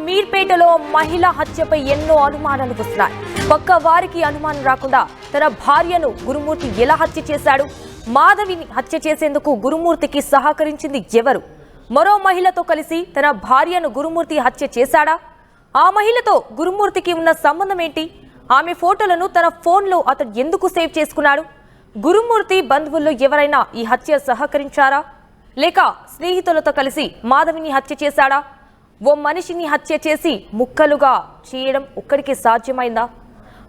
మీర్పేటలో మహిళ హత్యపై ఎన్నో అనుమానాలు వస్తున్నాయి. పక్క వారికి అనుమానం రాకుండా తన భార్యను గురుమూర్తి ఎలా హత్య చేశాడు? మాధవిని హత్య చేసేందుకు గురుమూర్తికి సహకరించింది ఎవరు? మరో మహిళతో కలిసి తన భార్యను గురుమూర్తి హత్య చేశాడా? ఆ మహిళతో గురుమూర్తికి ఉన్న సంబంధం ఏంటి? ఆమె ఫోటోలను తన ఫోన్లో అతడు ఎందుకు సేవ్ చేసుకున్నాడు? గురుమూర్తి బంధువుల్లో ఎవరైనా ఈ హత్య సహకరించారా, లేక స్నేహితులతో కలిసి మాధవిని హత్య చేశాడా? ఓ మనిషిని హత్య చేసి ముక్కలుగా చేయడం ఒక్కడికి సాధ్యమైందా?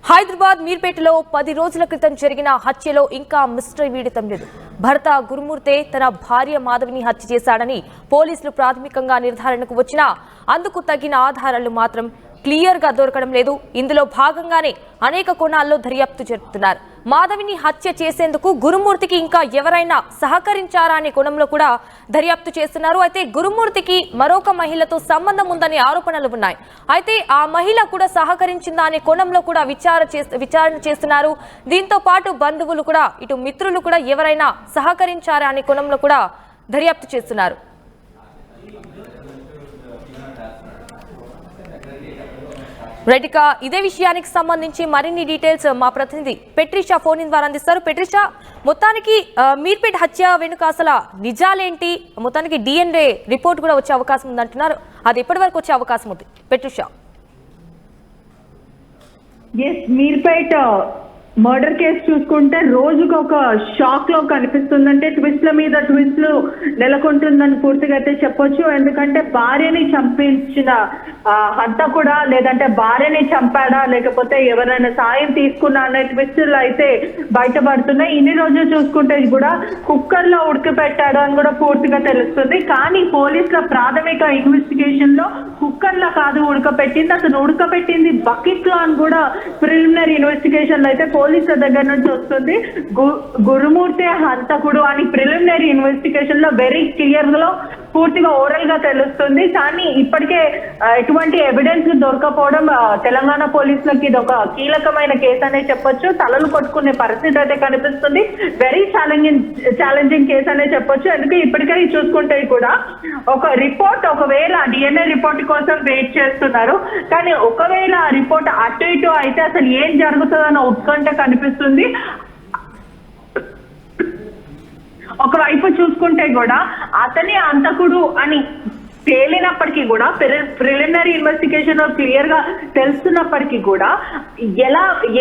హైదరాబాద్ మీర్పేటలో 10 రోజుల క్రితం జరిగిన హత్యలో ఇంకా మిస్టరీ వీడటం లేదు. భర్త గురుమూర్తే తన భార్య మాధవిని హత్య చేశాడని పోలీసులు ప్రాథమికంగా నిర్ధారణకు వచ్చినా అందుకు తగిన ఆధారాలు మాత్రం క్లియర్ గా దొరకడం లేదు. ఇందులో భాగంగానే అనేక కోణాల్లో దర్యాప్తు జరుపుతున్నారు. మాధవిని హత్య చేసేందుకు గురుమూర్తికి ఇంకా ఎవరైనా సహకరించారా అనే కోణంలో కూడా దర్యాప్తు చేస్తున్నారు. అయితే గురుమూర్తికి మరొక మహిళతో సంబంధం ఉందనే ఆరోపణలు ఉన్నాయి. అయితే ఆ మహిళ కూడా సహకరించిందా అనే కోణంలో కూడా విచారణ చేస్తున్నారు. దీంతో పాటు బంధువులు కూడా, ఇటు మిత్రులు కూడా ఎవరైనా సహకరించారా అనే కోణంలో కూడా దర్యాప్తు చేస్తున్నారు. రైట్, ఇక ఇదే విషయానికి సంబంధించి మరిన్ని డీటెయిల్స్ మా ప్రతినిధి పెట్రిషా ఫోన్ ద్వారా అందిస్తారు. పెట్రిషా, మొత్తానికి మీర్పేట హత్య వెనుక అసలు నిజాలేంటి? మొత్తానికి DNA రిపోర్ట్ కూడా వచ్చే అవకాశం ఉందంటున్నారు. అది ఎప్పటి వరకు వచ్చే అవకాశం ఉంది పెట్రిషా? మీర్పేట మర్డర్ కేసు చూసుకుంటే రోజుకు ఒక షాక్ లో కనిపిస్తుందంటే ట్విస్ట్ల మీద ట్విస్ట్లు నెలకొంటుందని పూర్తిగా అయితే చెప్పొచ్చు. ఎందుకంటే భార్యని చంపించిన హంతకుడా, లేదంటే భార్యని చంపాడా, లేకపోతే ఎవరైనా సాయం తీసుకున్నా అనే ట్విస్టులు అయితే బయటపడుతున్నాయి. ఇన్ని రోజులు చూసుకుంటే కూడా కుక్కర్లో ఉడకపెట్టాడు అని కూడా పూర్తిగా తెలుస్తుంది. కానీ పోలీసుల ప్రాథమిక ఇన్వెస్టిగేషన్ లో కుక్కర్లో కాదు ఉడకపెట్టింది, అతను ఉడకపెట్టింది బకెట్ లో అని కూడా ప్రిలిమినరీ ఇన్వెస్టిగేషన్ లో అయితే పోలీసుల దగ్గర నుంచి వస్తుంది. గురుమూర్తి హంతకుడు అని ప్రిలిమినరీ ఇన్వెస్టిగేషన్ లో వెరీ క్లియర్ గా పూర్తిగా ఓరల్ గా తెలుస్తుంది. కానీ ఇప్పటికే ఎటువంటి ఎవిడెన్స్ దొరకపోవడం తెలంగాణ పోలీసులకి ఇది ఒక కీలకమైన కేసు అనే చెప్పొచ్చు. తలలు కొట్టుకునే పరిస్థితి అయితే కనిపిస్తుంది. వెరీ ఛాలెంజింగ్ కేసు అనే చెప్పొచ్చు. ఎందుకంటే ఇప్పటికే చూసుకుంటే కూడా ఒక రిపోర్ట్, ఒకవేళ DNA రిపోర్ట్ కోసం వెయిట్ చేస్తున్నారు. కానీ ఒకవేళ ఆ రిపోర్ట్ అటు ఇటు అయితే అసలు ఏం జరుగుతుందన్న ఉత్కంఠ కనిపిస్తుంది. ఒకవైపు చూసుకుంటే కూడా అతనే హంతకుడు అని తేలినప్పటికీ కూడా, ప్రిలిమినరీ ఇన్వెస్టిగేషన్ క్లియర్ గా తెలుస్తున్నప్పటికీ కూడా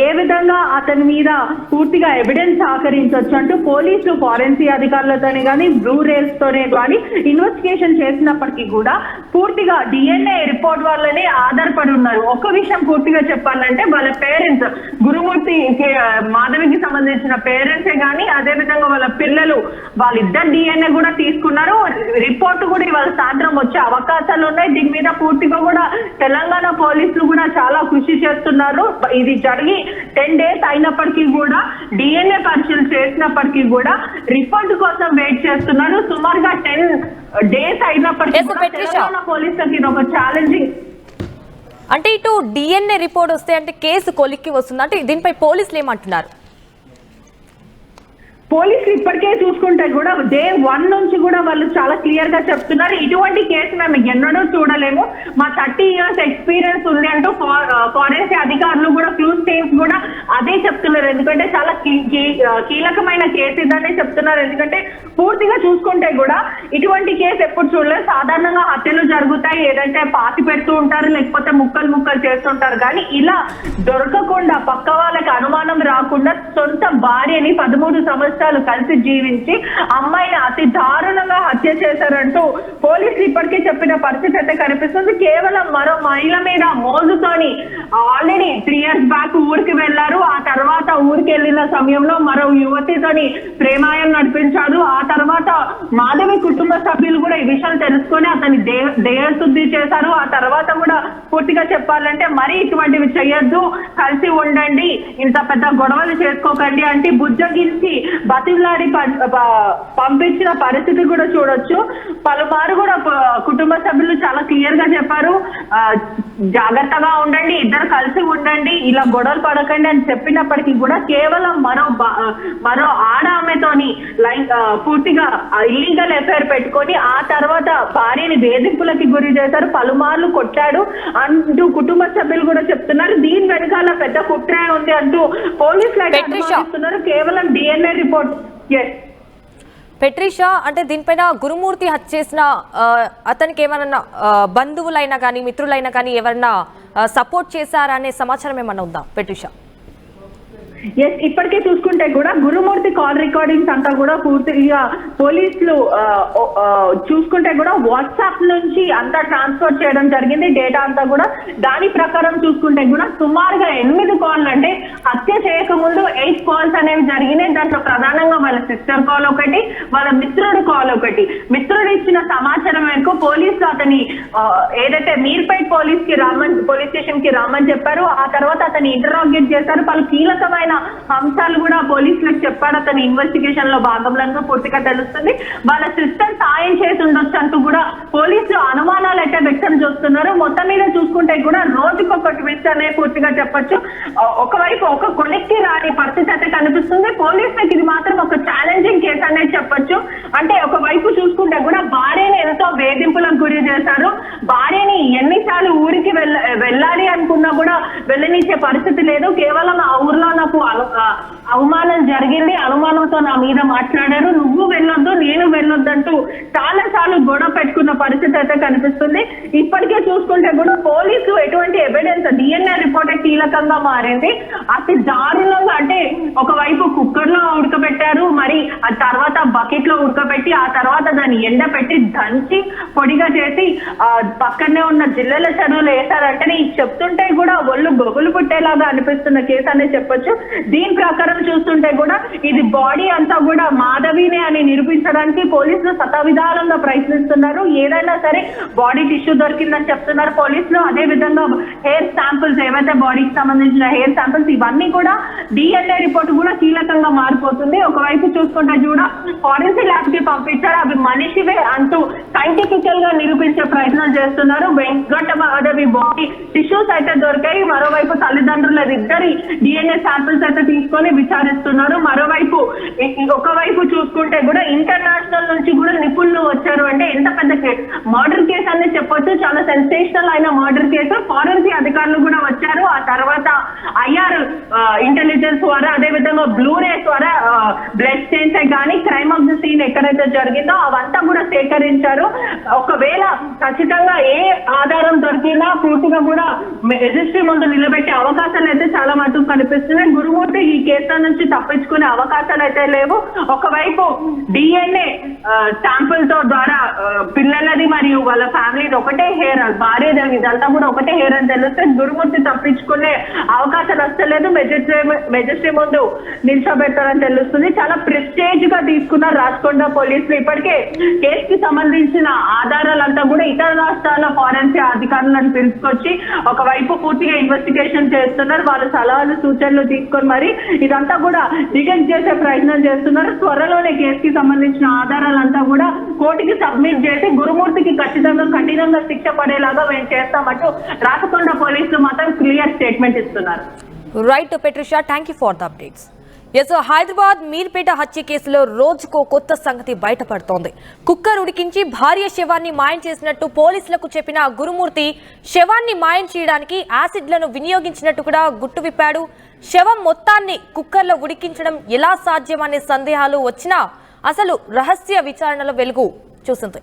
ఏ విధంగా అతని మీద పూర్తిగా ఎవిడెన్స్ సహకరించవచ్చు అంటూ పోలీసులు ఫారెన్సిక్ అధికారులతోనే కానీ బ్లూ రేల్స్ తోనే కానీ ఇన్వెస్టిగేషన్ చేసినప్పటికీ కూడా పూర్తిగా DNA రిపోర్ట్ వల్లనే ఆధారపడి ఉన్నారు. ఒక విషయం పూర్తిగా చెప్పాలంటే వాళ్ళ పేరెంట్స్, గురుమూర్తి మాధవికి సంబంధించిన పేరెంట్సే కానీ అదే విధంగా వాళ్ళ పిల్లలు, వాళ్ళిద్దరు DNA కూడా తీసుకున్నారు. రిపోర్ట్ కూడా ఇవాళ సాయంత్రం వచ్చే అవకాశాలు ఉన్నాయి. దీని మీద పూర్తిగా కూడా తెలంగాణ పోలీసులు కూడా చాలా కృషి చేస్తున్నారు. ఇది జరిగి 10 days అయినప్పటికీ కూడా, DNA పరీక్షలు చేసినప్పటికీ కూడా రిపోర్ట్ కోసం వెయిట్ చేస్తున్నారు. సుమారుగా 10 days అయినప్పటికీ తెలంగాణ పోలీసులకి ఇది ఒక ఛాలెంజింగ్. అంటే ఇటు DNA రిపోర్ట్ వస్తే అంటే కేసు కొలిక్కి వస్తుంది అంటే దీనిపై పోలీసులు ఏమంటున్నారు? పోలీసులు ఇప్పటికే చూసుకుంటే కూడా డే 1 నుంచి కూడా వాళ్ళు చాలా క్లియర్ గా చెప్తున్నారు, ఇటువంటి కేసు మేము ఎన్నడూ చూడలేము, మా 30 years ఎక్స్పీరియన్స్ ఉంది అంటూ ఫారెన్సిక్ అధికారులు కూడా క్లూస్ టీమ్స్ కూడా అదే చెప్తున్నారు. ఎందుకంటే చాలా కీలకమైన కేసు ఇదనే చెప్తున్నారు. ఎందుకంటే పూర్తిగా చూసుకుంటే కూడా ఇటువంటి కేసు ఎప్పుడు చూడలేదు. సాధారణంగా హత్యలు జరుగుతాయి, ఏదంటే పాతి పెడుతూ ఉంటారు, లేకపోతే ముక్కలు చేస్తుంటారు. కానీ ఇలా దొరకకుండా, పక్క వాళ్ళకి అనుమానం రాకుండా సొంత భార్యని 13 సంవత్సరాలు కలిసి జీవించి అమ్మాయిని అతి దారుణంగా హత్య చేశారంటూ పోలీసులు ఇప్పటికే చెప్పిన పరిస్థితి అయితే కనిపిస్తుంది. కేవలం మరో మహిళ మీద మోజుతోని ఆల్రెడీ 3 years బ్యాక్ ఊరికి వెళ్లారు. ఆ తర్వాత ఊరికి వెళ్ళిన సమయంలో మరో యువతితోని ప్రేమాయం నడిపించారు. ఆ తర్వాత మాధవి కుటుంబ సభ్యులు కూడా ఈ విషయం తెలుసుకొని అతని దేహశుద్ధి చేశారు. ఆ తర్వాత కూడా పూర్తిగా చెప్పాలంటే మరి ఇటువంటివి చేయొద్దు, కలిసి ఉండండి, ఇంత పెద్ద గొడవలు చేసుకోకండి అంటే బుజ్జగించి బతిలాడి పంపించిన పరిస్థితి కూడా చూడొచ్చు. పలుమారు కూడా కుటుంబ సభ్యులు చాలా క్లియర్ గా చెప్పారు, జాగ్రత్తగా ఉండండి, ఇద్దరు కలిసి ఉండండి, ఇలా గొడవలు పడకండి అని చెప్పినప్పటికీ కూడా కేవలం మరో ఆడ ఆమెతోని పూర్తిగా ఇల్లీగల్ ఎఫైర్ పెట్టుకొని ఆ తర్వాత భార్యని వేధింపులకి గురి చేశారు, పలుమార్లు కొట్టాడు అంటూ కుటుంబ సభ్యులు కూడా చెప్తున్నారు. దీని వెనకాల పెద్ద కుట్ర ఉంది అంటూ పోలీసులు అయితే అనుమానిస్తున్నారు. కేవలం DNA రిపోర్ట్. పెట్రిషా, అంటే దీనిపైన గురుమూర్తి హత్య చేసిన అతనికి ఏమన్నా బంధువులైనా కానీ మిత్రులైనా కానీ ఎవరన్నా సపోర్ట్ చేశారా అనే సమాచారం ఏమన్నా ఉందా పెట్రిషా? ఇప్పటికే చూసుకుంటే కూడా గురుమూర్తి కాల్ రికార్డింగ్స్ అంతా కూడా పూర్తిగా పోలీసులు చూసుకుంటే కూడా వాట్సాప్ నుంచి అంతా ట్రాన్స్ఫర్ చేయడం జరిగింది, డేటా అంతా కూడా. దాని ప్రకారం చూసుకుంటే కూడా సుమారుగా 8 కాల్, అంటే హత్య చేయకముందు 8 కాల్స్ అనేవి జరిగినాయి. దాంట్లో ప్రధానంగా వాళ్ళ సిస్టర్ కాల్ ఒకటి, వాళ్ళ మిత్రుడు కాల్ ఒకటి. మిత్రుడు ఇచ్చిన సమాచారం మేరకు పోలీసులు అతని ఏదైతే మీర్పేట్ పోలీస్ స్టేషన్ కి రామని చెప్పారు. ఆ తర్వాత అతన్ని ఇంటరాగేట్ చేశారు. పలు కీలకమైన అంశాలు కూడా పోలీసులకు చెప్పాడు. అతని ఇన్వెస్టిగేషన్ లో భాగంలో పూర్తిగా తెలుస్తుంది. వాళ్ళ సిస్టర్ సాయం చేసి ఉండొచ్చు అంటూ కూడా పోలీసులు అనుమానాలు అయితే వ్యక్తం చేస్తున్నారు. మొత్తం మీద చూసుకుంటే కూడా రోజుకొక ట్విస్ట్ అనే పూర్తిగా చెప్పొచ్చు. ఒకవైపు ఒక కొలిక్కి రాని పరిస్థితి అయితే కనిపిస్తుంది. పోలీసులకు ఇది మాత్రం ఒక ఛాలెంజింగ్ కేసు అనేది చెప్పొచ్చు. అంటే ఒకవైపు చూసుకుంటే కూడా భార్యని ఎంతో వేధింపులకు గురి చేశారు. భార్యని ఎన్నిసార్లు ఊరికి వెళ్ళాలి అనుకున్నా కూడా వెళ్ళనిచ్చే పరిస్థితి లేదు. కేవలం ఆ ఊర్లో నాకు అవమానం జరిగింది, అనుమానంతో నా మీద మాట్లాడారు, నువ్వు వెళ్ళొద్దు నేను వెళ్ళొద్దు అంటూ చాలా సార్లు గొడవ పెట్టుకున్న పరిస్థితి అయితే కనిపిస్తుంది. ఇప్పటికే చూసుకుంటే కూడా పోలీసులు ఎటువంటి ఎవిడెన్స్, DNA రిపోర్ట్ కీలకంగా మారింది. అతి దారుణంగా, అంటే ఒకవైపు కుక్కర్ లో ఉడకబెట్టారు, మరి ఆ తర్వాత బకెట్ లో ఉడకబెట్టి ఆ తర్వాత దాన్ని ఎండపెట్టి దంచి పొడిగా చేసి పక్కనే ఉన్న జిల్లెల చెరువులు వేశారంటే చెప్తుంటే కూడా ఒళ్ళు గొగులు పుట్టేలాగా అనిపిస్తున్న కేసు అనేది చెప్పొచ్చు. దీని ప్రకారం చూస్తుంటే కూడా ఇది బాడీ అంతా కూడా మాధవినే అని నిరూపించడానికి పోలీసులు శతవిధాలంగా ప్రయత్నిస్తున్నారు. ఏదైనా సరే బాడీ టిష్యూ దొరికిందని చెప్తున్నారు పోలీసులు. అదే విధంగా హెయిర్ శాంపిల్స్, ఏవైతే బాడీకి సంబంధించిన హెయిర్ శాంపిల్స్, ఇవన్నీ కూడా DNA రిపోర్ట్ కూడా కీలకంగా మారిపోతుంది. ఒకవైపు చూసుకుంటే కూడా ఫారెన్సిక్ ల్యాబ్ కి పంపించారు, అవి మనిషివే అంటూ సైంటిఫికల్ గా నిరూపించే ప్రయత్నం చేస్తున్నారు. వెంకట మాధవి బాడీ టిష్యూస్ అయితే దొరికాయి. మరోవైపు తల్లిదండ్రుల ఇద్దరి DNA శాంపిల్స్ అయితే తీసుకొని విచారిస్తున్నారు. మరోవైపు ఒకవైపు చూసుకుంటే కూడా ఇంటర్నేషనల్ నుంచి కూడా నిపుణులు వచ్చారు. అంటే ఎంత పెద్ద మర్డర్ కేసు అనేది చెప్పొచ్చు, చాలా సెన్సేషనల్ అయిన మర్డర్ కేసు. ఫారెన్సిక్ అధికారులు కూడా వచ్చారు. ఆ తర్వాత IR ఇంటెలిజెన్స్ ద్వారా, అదే విధంగా బ్లూ రేస్ ద్వారా బ్లడ్ స్టెయిన్స్ కానీ క్రైమ్ ఆఫ్ ది సీన్ ఎక్కడైతే జరిగిందో అవంతా కూడా సేకరించారు. ఒకవేళ ఖచ్చితంగా ఏ ఆధారం దొరికినా పూర్తిగా కూడా రిజిస్ట్రీ ముందు నిలబెట్టే అవకాశాలు అయితే చాలా మటుకు కనిపిస్తున్నాయి. గురుమూర్తి ఈ కేసుల నుంచి తప్పించుకునే అవకాశాలు అయితే లేవు. ఒకవైపు DNA శాంపుల్ తో ద్వారా పిల్లలది మరియు వాళ్ళ ఫ్యామిలీది ఒకటే హెయిర్, భార్య ఇదంతా కూడా ఒకటే హెయిర్ అని తెలిస్తే గురుమూర్తి తప్పించుకునే అవకాశాలు వస్తలేదు. మెజిస్ట్రీ ముందు నిల్చోబెట్టారని తెలుస్తుంది. చాలా ప్రెస్టేజ్ గా తీసుకున్న రాచకొండ పోలీసులు. ఇప్పటికే కేసుకి సంబంధించిన ఆధారాలంతా కూడా ఇతర రాష్ట్రాల ఫారెన్సిక్ అధికారులను పిలుచుకొచ్చి ఒకవైపు పూర్తిగా ఇన్వెస్టిగేషన్ చేస్తున్నారు. వాళ్ళ సలహాలు సూచనలు తీసుకొని మరి ఇదంతా కూడా డిటెక్ట్ చేసే ప్రయత్నం చేస్తున్నారు. త్వరలోనే కేసుకి సంబంధించిన ఆధారాలంతా కూడా కోర్టుకి సబ్మిట్ చేసి గురుమూర్తికి ఖచ్చితంగా కఠినంగా శిక్ష పడేలాగా మేము చేస్తామంటూ రాచకొండ పోలీసులు మాత్రం క్లియర్ స్టేట్మెంట్ ఇస్తున్నారు. Right పెట్రిషా, thank you for the updates. Hyderabad Meerpet హత్య కేసులో రోజుకో కొత్త సంగతి బయటపడుతోంది. కుక్కర్ ఉడికించి భార్య శవాన్ని మాయం చేసినట్టు పోలీసులకు చెప్పిన గురుమూర్తి శవాన్ని మాయం చేయడానికి యాసిడ్లను వినియోగించినట్టు కూడా గుట్టు విప్పాడు. శవం మొత్తాన్ని కుక్కర్లో ఉడికించడం ఎలా సాధ్యమనే సందేహాలు వచ్చినా అసలు రహస్య విచారణలో వెలుగు చూసింది.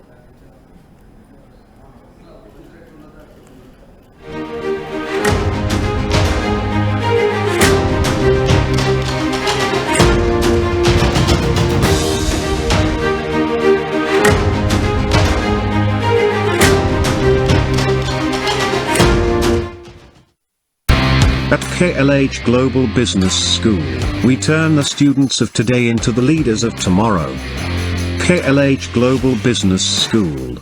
At KLH Global Business School, we turn the students of today into the leaders of tomorrow. KLH Global Business School.